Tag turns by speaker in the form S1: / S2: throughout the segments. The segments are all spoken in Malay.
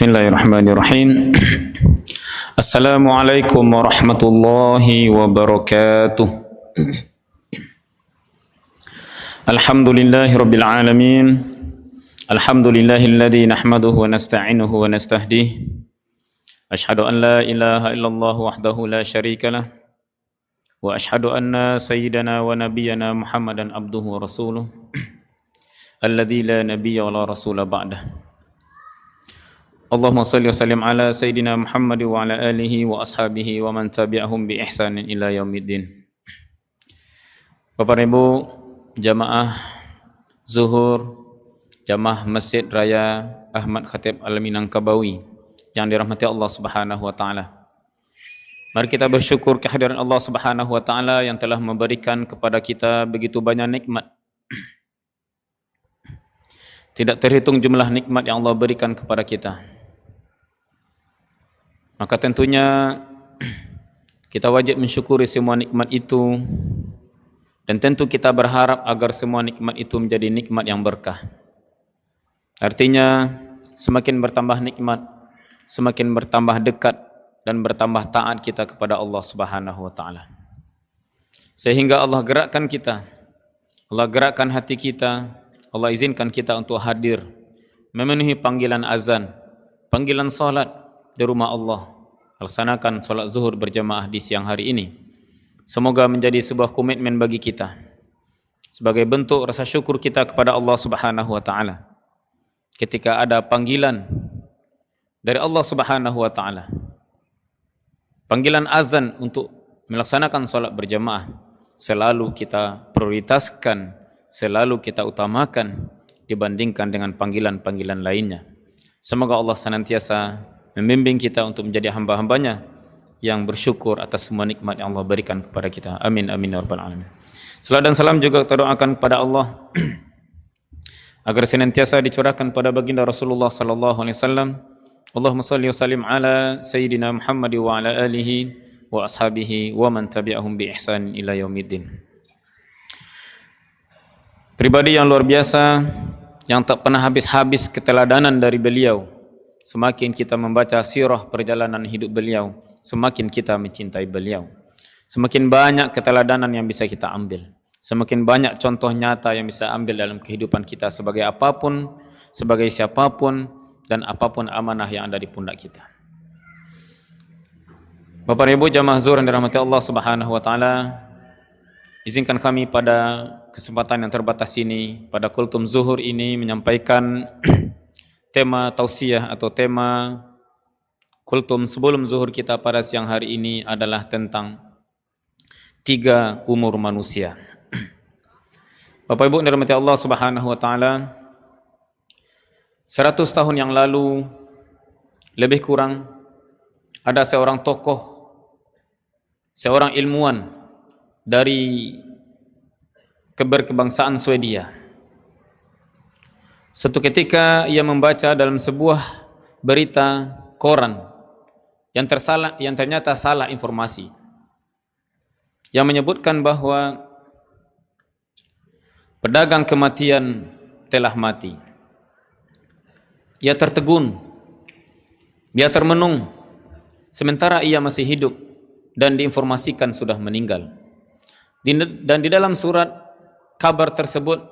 S1: Bismillahirrahmanirrahim. Assalamualaikum warahmatullahi wabarakatuh. Alhamdulillahi rabbil alamin. Alhamdulillahilladzi nahmaduhu wa nasta'inuhu wa nastahdih. Ashhadu an la ilaha illallah wahdahu la syarika lah. Wa ashhadu anna sayyidana wa nabiyyana Muhammadan abduhu wa rasuluh. Alladzi la nabiyya wa la rasula ba'dah. Allahumma salli wa sallim ala Sayyidina Muhammad wa ala alihi wa ashabihi wa man tabi'ahum bi ihsanin ila yaumiddin. Bapak Ibu, jamaah Zuhur, jamaah Masjid Raya Ahmad Khatib Al-Minangkabawi yang dirahmati Allah Subhanahu wa taala. Mari kita bersyukur kehadiran Allah Subhanahu wa taala yang telah memberikan kepada kita begitu banyak nikmat. Tidak terhitung jumlah nikmat yang Allah berikan kepada kita. Maka tentunya kita wajib mensyukuri semua nikmat itu, dan tentu kita berharap agar semua nikmat itu menjadi nikmat yang berkah. Artinya semakin bertambah nikmat, semakin bertambah dekat dan bertambah taat kita kepada Allah Subhanahu wa taala. Sehingga Allah gerakkan kita, Allah gerakkan hati kita, Allah izinkan kita untuk hadir memenuhi panggilan azan, panggilan salat di rumah Allah, laksanakan salat zuhur berjamaah di siang hari ini. Semoga menjadi sebuah komitmen bagi kita sebagai bentuk rasa syukur kita kepada Allah Subhanahu wa taala ketika ada panggilan dari Allah Subhanahu wa taala, panggilan azan untuk melaksanakan salat berjamaah, selalu kita prioritaskan, selalu kita utamakan dibandingkan dengan panggilan-panggilan lainnya. Semoga Allah senantiasa membimbing kita untuk menjadi hamba-hambanya yang bersyukur atas semua nikmat yang Allah berikan kepada kita. Amin amin ya rabbal alamin. Salat dan salam juga kita doakan kepada Allah agar senantiasa dicurahkan pada baginda Rasulullah sallallahu alaihi wasallam. Allahumma shalli wa sallim ala sayyidina Muhammad wa ala alihi wa ashabihi wa man tabi'ahum bi ihsan ila yaumiddin. Pribadi yang luar biasa yang tak pernah habis-habis keteladanan dari beliau. Semakin kita membaca sirah perjalanan hidup beliau, semakin kita mencintai beliau. Semakin banyak keteladanan yang bisa kita ambil, semakin banyak contoh nyata yang bisa ambil dalam kehidupan kita sebagai apapun, sebagai siapapun, dan apapun amanah yang ada di pundak kita. Bapak Ibu jamaah zuhur yang dirahmati Allah Subhanahu wa taala, izinkan kami pada kesempatan yang terbatas ini, pada kultum zuhur ini menyampaikan tema tausiah atau tema kultum sebelum zuhur kita pada siang hari ini adalah tentang 3 umur manusia. Bapak Ibu yang dirahmati Allah Subhanahu wa taala, 100 tahun yang lalu lebih kurang ada seorang tokoh, seorang ilmuwan dari keberkebangsaan Swedia. Suatu ketika ia membaca dalam sebuah berita koran yang ternyata salah informasi, yang menyebutkan bahwa pedagang kematian telah mati. Ia tertegun, ia termenung, sementara ia masih hidup dan diinformasikan sudah meninggal. Dan di dalam surat kabar tersebut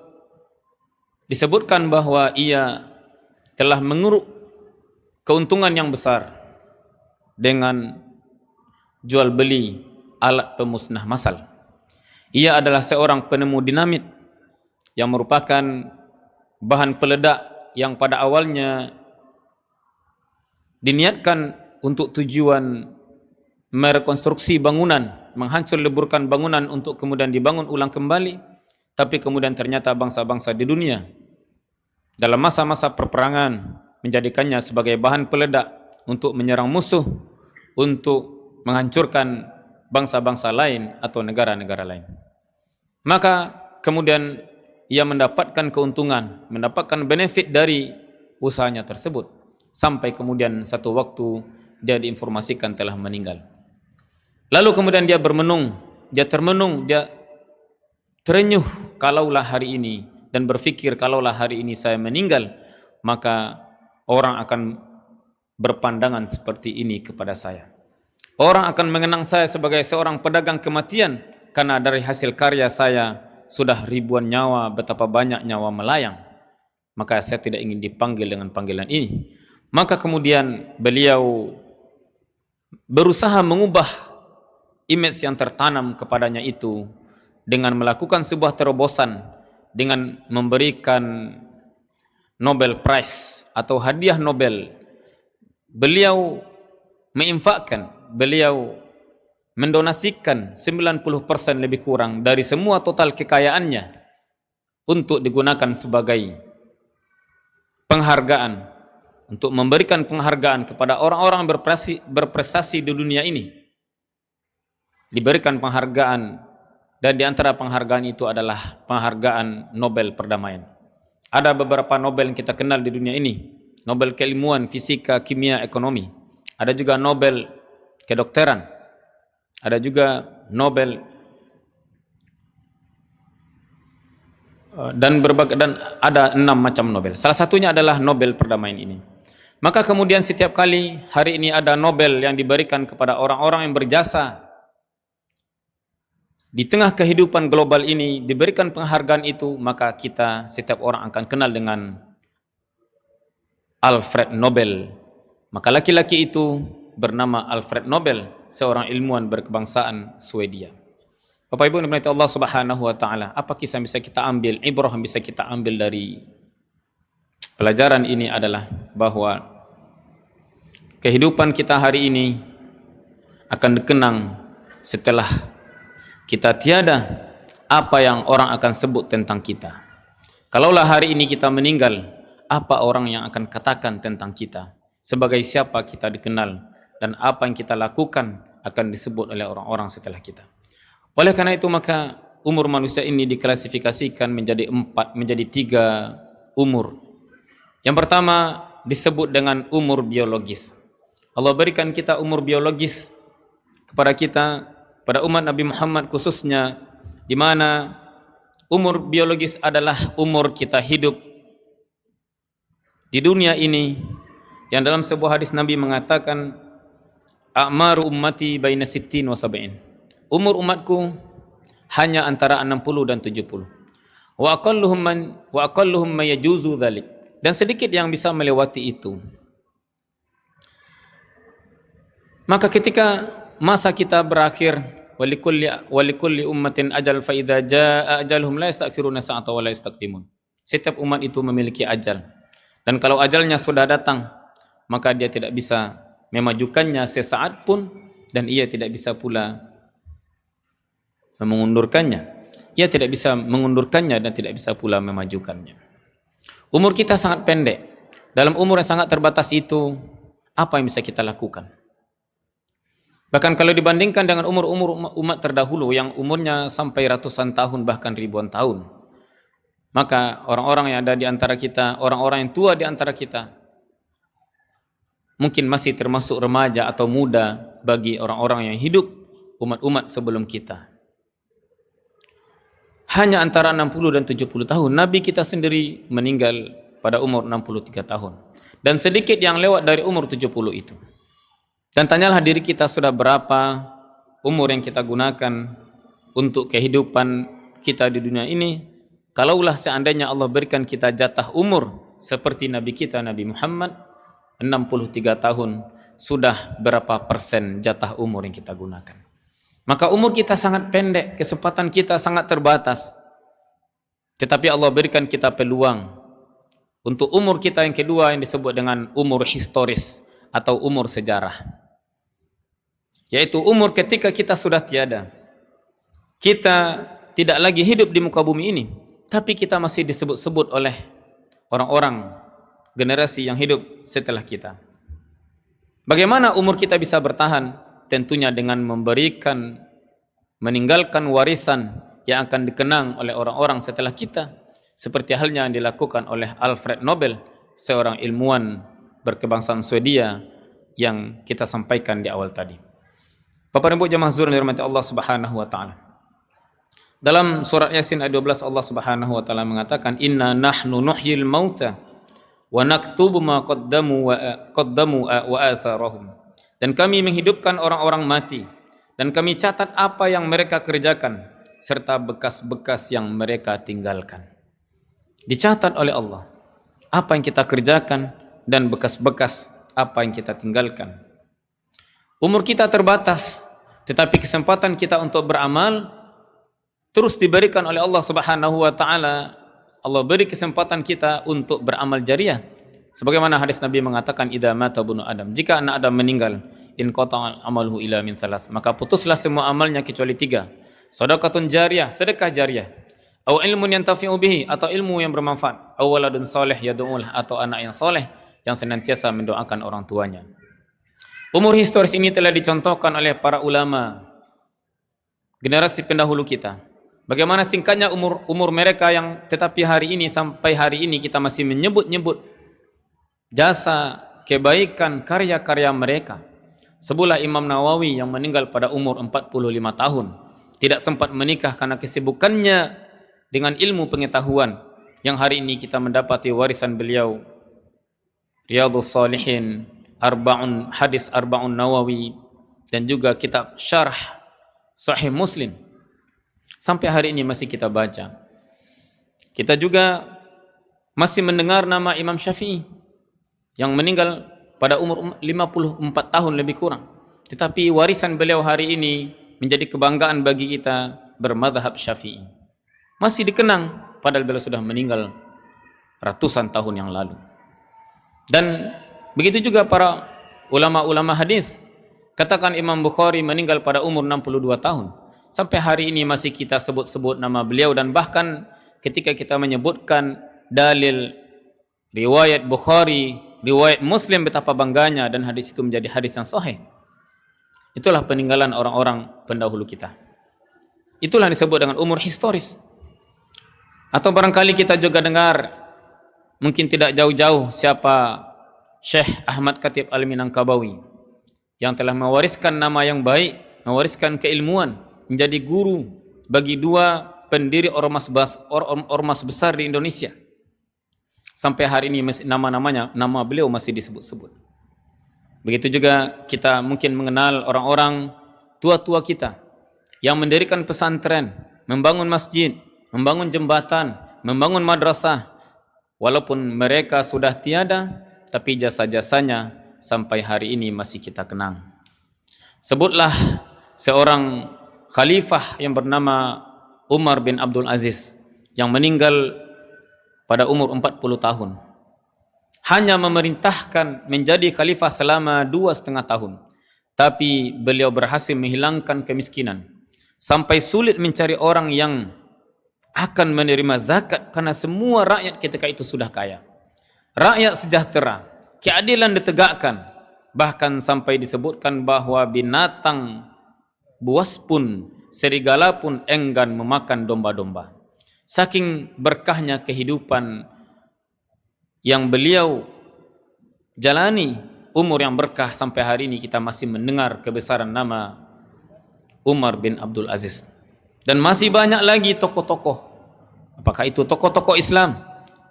S1: disebutkan bahwa ia telah menguruk keuntungan yang besar dengan jual beli alat pemusnah massal. Ia adalah seorang penemu dinamit yang merupakan bahan peledak yang pada awalnya diniatkan untuk tujuan merekonstruksi bangunan, menghancur leburkan bangunan untuk kemudian dibangun ulang kembali, tapi kemudian ternyata bangsa-bangsa di dunia dalam masa-masa perperangan menjadikannya sebagai bahan peledak untuk menyerang musuh, untuk menghancurkan bangsa-bangsa lain atau negara-negara lain. Maka kemudian ia mendapatkan keuntungan, mendapatkan benefit dari usahanya tersebut, sampai kemudian satu waktu dia diinformasikan telah meninggal. Lalu kemudian dia bermenung, dia termenung, dia terenyuh, kalaulah hari ini, dan berpikir kalaulah hari ini saya meninggal, maka orang akan berpandangan seperti ini kepada saya. Orang akan mengenang saya sebagai seorang pedagang kematian, karena dari hasil karya saya sudah ribuan nyawa, betapa banyak nyawa melayang. Maka saya tidak ingin dipanggil dengan panggilan ini. Maka kemudian beliau berusaha mengubah image yang tertanam kepadanya itu dengan melakukan sebuah terobosan, dengan memberikan Nobel Prize atau hadiah Nobel. Beliau menginfakkan, beliau mendonasikan 90% lebih kurang dari semua total kekayaannya untuk digunakan sebagai penghargaan, untuk memberikan penghargaan kepada orang-orang berprestasi di dunia ini. Diberikan penghargaan, dan di antara penghargaan itu adalah penghargaan Nobel perdamaian. Ada beberapa Nobel yang kita kenal di dunia ini, Nobel keilmuan, fisika, kimia, ekonomi. Ada juga Nobel kedokteran. Ada juga Nobel dan ada 6 macam Nobel. Salah satunya adalah Nobel perdamaian ini. Maka kemudian setiap kali hari ini ada Nobel yang diberikan kepada orang-orang yang berjasa di tengah kehidupan global ini, diberikan penghargaan itu, maka kita setiap orang akan kenal dengan Alfred Nobel. Maka laki-laki itu bernama Alfred Nobel, seorang ilmuwan berkebangsaan Swedia. Bapak Ibu yang dirahmati Allah Subhanahu wa taala, apa kisah yang bisa kita ambil, ibrah yang bisa kita ambil dari pelajaran ini adalah bahwa kehidupan kita hari ini akan dikenang setelah kita tiada, apa yang orang akan sebut tentang kita. Kalaulah hari ini kita meninggal, apa orang yang akan katakan tentang kita, sebagai siapa kita dikenal, dan apa yang kita lakukan akan disebut oleh orang-orang setelah kita. Oleh karena itu maka umur manusia ini diklasifikasikan menjadi 3 umur. Yang pertama disebut dengan umur biologis. Allah berikan kita umur biologis kepada kita, pada umat Nabi Muhammad khususnya, di mana umur biologis adalah umur kita hidup di dunia ini, yang dalam sebuah hadis Nabi mengatakan, a'maru ummati baina sittin wa sab'in. Umur umatku hanya antara 60 dan 70. Wa aqalluhum man yajuzu dzalik. Dan sedikit yang bisa melewati itu. Maka ketika masa kita berakhir, walikulli ummatin ajal fa idza jaa ajaluhum la yastakhiruna sa'ata wa la yastaqdimun. Setiap umat itu memiliki ajal. Dan kalau ajalnya sudah datang, maka dia tidak bisa memajukannya sesaat pun, dan ia tidak bisa pula mengundurkannya. Ia tidak bisa mengundurkannya dan tidak bisa pula memajukannya. Umur kita sangat pendek. Dalam umur yang sangat terbatas itu, apa yang bisa kita lakukan? Bahkan kalau dibandingkan dengan umur-umur umat terdahulu yang umurnya sampai ratusan tahun bahkan ribuan tahun, maka orang-orang yang ada di antara kita, orang-orang yang tua di antara kita, mungkin masih termasuk remaja atau muda bagi orang-orang yang hidup umat-umat sebelum kita. Hanya antara 60 dan 70 tahun. Nabi kita sendiri meninggal pada umur 63 tahun. Dan sedikit yang lewat dari umur 70 itu. Dan tanyalah diri kita, sudah berapa umur yang kita gunakan untuk kehidupan kita di dunia ini. Kalaulah seandainya Allah berikan kita jatah umur seperti Nabi kita, Nabi Muhammad, 63 tahun, sudah berapa persen jatah umur yang kita gunakan? Maka umur kita sangat pendek, kesempatan kita sangat terbatas. Tetapi Allah berikan kita peluang untuk umur kita yang kedua yang disebut dengan umur historis atau umur sejarah. Yaitu umur ketika kita sudah tiada. Kita tidak lagi hidup di muka bumi ini, tapi kita masih disebut-sebut oleh orang-orang generasi yang hidup setelah kita. Bagaimana umur kita bisa bertahan? Tentunya dengan meninggalkan warisan yang akan dikenang oleh orang-orang setelah kita. seperti halnya yang dilakukan oleh Alfred Nobel, seorang ilmuwan berkebangsaan Swedia yang kita sampaikan di awal tadi. Bapak dan Ibu jemaah zuhur yang dirahmati Allah Subhanahu wa taala. Dalam surat Yasin ayat 12 Allah Subhanahu wa taala mengatakan, "Inna nahnu nuhyil mauta wa naktubu ma qaddamu wa atharahum." Dan kami menghidupkan orang-orang mati dan kami catat apa yang mereka kerjakan serta bekas-bekas yang mereka tinggalkan. Dicatat oleh Allah apa yang kita kerjakan dan bekas-bekas apa yang kita tinggalkan. Umur kita terbatas, tetapi kesempatan kita untuk beramal terus diberikan oleh Allah Subhanahu wa taala. Allah beri kesempatan kita untuk beramal jariah. Sebagaimana hadis Nabi mengatakan, idza mata bunu Adam, jika anak Adam meninggal, in qata'a amaluhu ila min thalas, maka putuslah semua amalnya kecuali 3. Shadaqatun jariyah, sedekah jariah, aw ilmun yantafi'u bihi, atau ilmu yang bermanfaat, aw waladun salih yad'ulah, atau anak yang soleh yang senantiasa mendoakan orang tuanya. Umur historis ini telah dicontohkan oleh para ulama generasi pendahulu kita. Bagaimana singkatnya umur mereka yang tetapi hari ini sampai hari ini kita masih menyebut-nyebut jasa, kebaikan, karya-karya mereka. Sebuah Imam Nawawi yang meninggal pada umur 45 tahun, tidak sempat menikah karena kesibukannya dengan ilmu pengetahuan, yang hari ini kita mendapati warisan beliau, Riyadhus Shalihin, hadis Arba'un Nawawi, dan juga kitab Syarah Sahih Muslim. Sampai hari ini masih kita baca. Kita juga masih mendengar nama Imam Syafi'i yang meninggal pada umur 54 tahun lebih kurang. Tetapi warisan beliau hari ini menjadi kebanggaan bagi kita bermadhab Syafi'i. Masih dikenang padahal beliau sudah meninggal ratusan tahun yang lalu. Dan begitu juga para ulama-ulama hadis. Katakan Imam Bukhari meninggal pada umur 62 tahun. Sampai hari ini masih kita sebut-sebut nama beliau, dan bahkan ketika kita menyebutkan dalil riwayat Bukhari, riwayat Muslim, betapa bangganya, dan hadis itu menjadi hadis yang sahih. Itulah peninggalan orang-orang pendahulu kita. Itulah yang disebut dengan umur historis. Atau barangkali kita juga dengar, mungkin tidak jauh-jauh, siapa Syekh Ahmad Khatib Al-Minangkabawi yang telah mewariskan nama yang baik, mewariskan keilmuan, menjadi guru bagi 2 pendiri ormas besar di Indonesia. Sampai hari ini nama beliau masih disebut-sebut. Begitu juga kita mungkin mengenal orang-orang tua-tua kita yang mendirikan pesantren, membangun masjid, membangun jembatan, membangun madrasah. Walaupun mereka sudah tiada, tapi jasa-jasanya sampai hari ini masih kita kenang. Sebutlah seorang khalifah yang bernama Umar bin Abdul Aziz yang meninggal pada umur 40 tahun. Hanya memerintahkan menjadi khalifah selama 2,5 tahun. Tapi beliau berhasil menghilangkan kemiskinan. Sampai sulit mencari orang yang akan menerima zakat karena semua rakyat ketika itu sudah kaya. Rakyat sejahtera, keadilan ditegakkan. Bahkan sampai disebutkan bahwa binatang buas pun, serigala pun enggan memakan domba-domba. Saking berkahnya kehidupan yang beliau jalani, umur yang berkah, sampai hari ini kita masih mendengar kebesaran nama Umar bin Abdul Aziz. Dan masih banyak lagi tokoh-tokoh, apakah itu tokoh-tokoh Islam,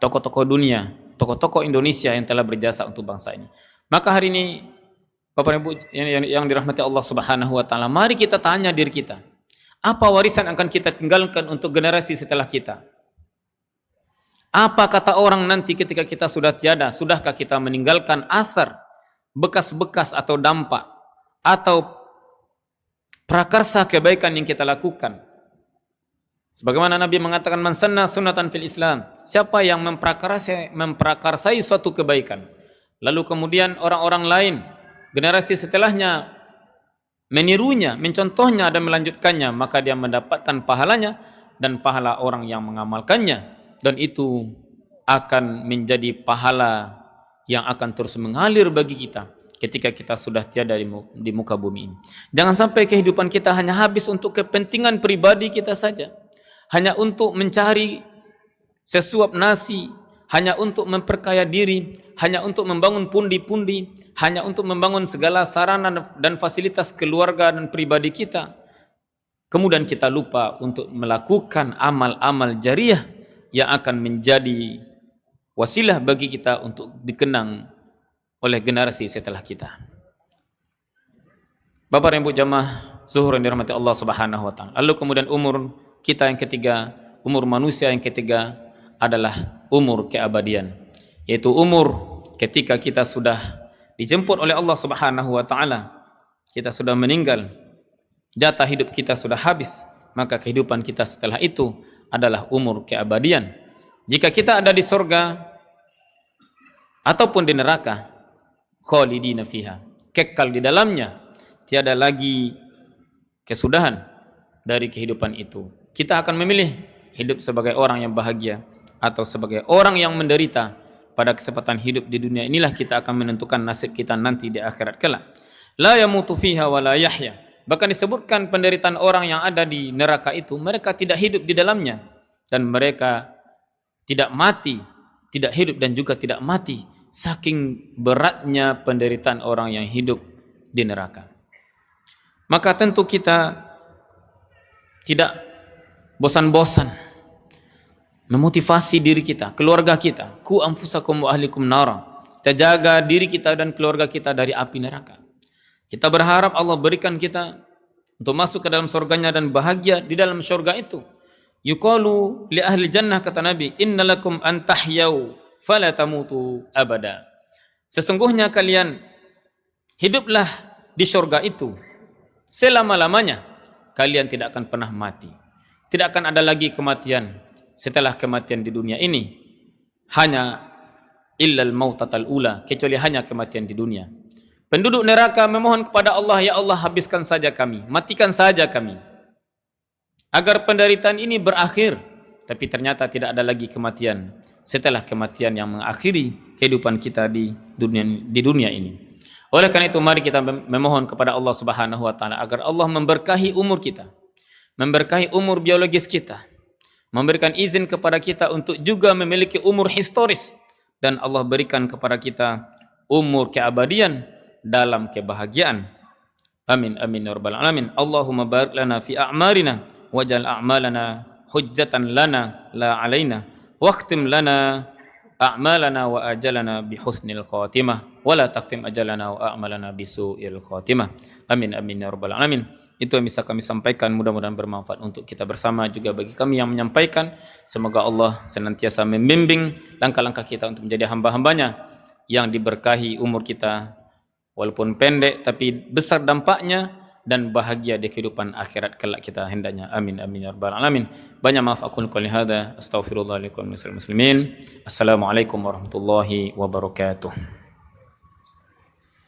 S1: tokoh-tokoh dunia, tokoh-tokoh Indonesia yang telah berjasa untuk bangsa ini. Maka hari ini Bapak Ibu yang dirahmati Allah Subhanahu wa taala, mari kita tanya diri kita, apa warisan akan kita tinggalkan untuk generasi setelah kita? Apa kata orang nanti ketika kita sudah tiada? Sudahkah kita meninggalkan athar, bekas-bekas atau dampak atau prakarsa kebaikan yang kita lakukan? Sebagaimana Nabi mengatakan, man sanna sunnatan fil Islam, siapa yang memprakarsai suatu kebaikan, lalu kemudian orang-orang lain, generasi setelahnya menirunya, mencontohnya dan melanjutkannya, maka dia mendapatkan pahalanya dan pahala orang yang mengamalkannya, dan itu akan menjadi pahala yang akan terus mengalir bagi kita ketika kita sudah tiada di muka bumi ini. Jangan sampai kehidupan kita hanya habis untuk kepentingan pribadi kita saja, hanya untuk mencari sesuap nasi hanya untuk memperkaya diri, hanya untuk membangun pundi-pundi, hanya untuk membangun segala sarana dan fasilitas keluarga dan pribadi kita. Kemudian kita lupa untuk melakukan amal-amal jariah yang akan menjadi wasilah bagi kita untuk dikenang oleh generasi setelah kita. Bapak dan Ibu jamaah zuhur yang dirahmati Allah Subhanahu wa taala. Lalu kemudian umur kita yang ketiga, umur manusia yang ketiga adalah umur keabadian, yaitu umur ketika kita sudah dijemput oleh Allah Subhanahu wa taala, kita sudah meninggal, jatah hidup kita sudah habis, maka kehidupan kita setelah itu adalah umur keabadian. Jika kita ada di surga ataupun di neraka, khalidina fiha, kekal di dalamnya, tiada lagi kesudahan dari kehidupan itu. Kita akan memilih hidup sebagai orang yang bahagia atau sebagai orang yang menderita. Pada kesempatan hidup di dunia inilah kita akan menentukan nasib kita nanti di akhirat kelak. La yamutu fiha wa la yahya. Bahkan disebutkan penderitaan orang yang ada di neraka itu, mereka tidak hidup di dalamnya dan mereka tidak mati, tidak hidup dan juga tidak mati, saking beratnya penderitaan orang yang hidup di neraka. Maka tentu kita tidak bosan-bosan memotivasi diri kita, keluarga kita, ku anfusakum wa ahlikum nara. Kita jaga diri kita dan keluarga kita dari api neraka. Kita berharap Allah berikan kita untuk masuk ke dalam surganya dan bahagia di dalam surga itu. Yuqalu li ahli jannah, kata Nabi, innalakum an tahyau fala tamutu abada. Sesungguhnya kalian hiduplah di surga itu selama-lamanya, kalian tidak akan pernah mati. Tidak akan ada lagi kematian setelah kematian di dunia ini. Hanya illal mautatal ula, kecuali hanya kematian di dunia. Penduduk neraka memohon kepada Allah, ya Allah habiskan saja kami, matikan saja kami, agar penderitaan ini berakhir. Tapi ternyata tidak ada lagi kematian setelah kematian yang mengakhiri kehidupan kita di dunia ini. Oleh karena itu mari kita memohon kepada Allah Subhanahu wa taala agar Allah memberkahi umur kita, memberkahi umur biologis kita, memberikan izin kepada kita untuk juga memiliki umur historis, dan Allah berikan kepada kita umur keabadian dalam kebahagiaan. Amin amin ya rabbal alamin. Allahumma barik lana fi a'marina waj'al a'malana hujjatan lana la alaina waqtim lana a'malana wa ajalana bi husnil khatimah wa la taqtim ajalana wa a'malana bi su'il khatimah. Amin amin ya rabbal alamin. Itu yang bisa kami sampaikan, mudah-mudahan bermanfaat untuk kita bersama, juga bagi kami yang menyampaikan. Semoga Allah senantiasa membimbing langkah-langkah kita untuk menjadi hamba-hambanya yang diberkahi umur kita, walaupun pendek tapi besar dampaknya dan bahagia di kehidupan akhirat kelak kita hendaknya. Amin amin ya rabbal alamin. Banyak maaf aku qouli hadza, astaghfirullah li kulli muslimin. Assalamualaikum warahmatullahi wabarakatuh.